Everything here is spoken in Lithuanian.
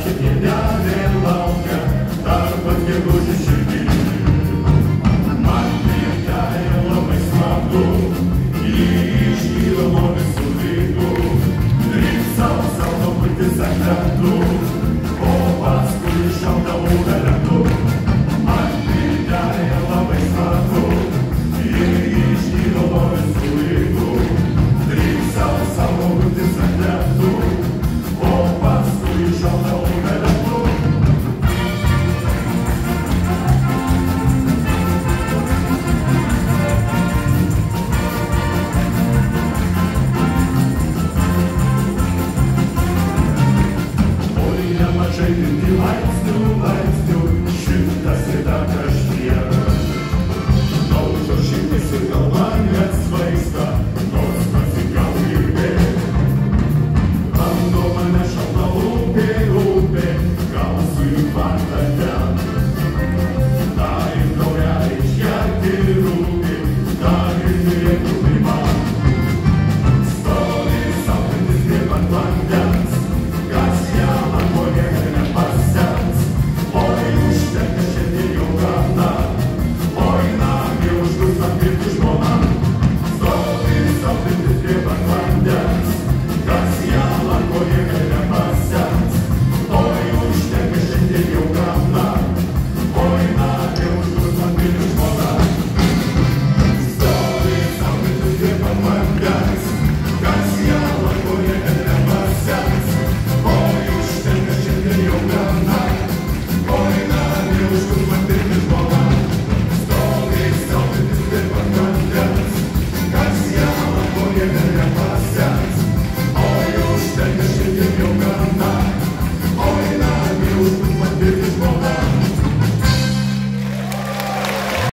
Pienelė laukia, dar pat gegužės širdį. Man prie jai labai smagu, ji iškyla nuo visų veidų. Drįsau savo pulti sekretų, o paskui šaudavau vėliavų. Man prie jai labai smagu, ji iškyla nuo visų veidų. Drįsau savo pulti sekretų, o paskui šaudavau vėliavų. Mažai laipsnių, 100 ir dar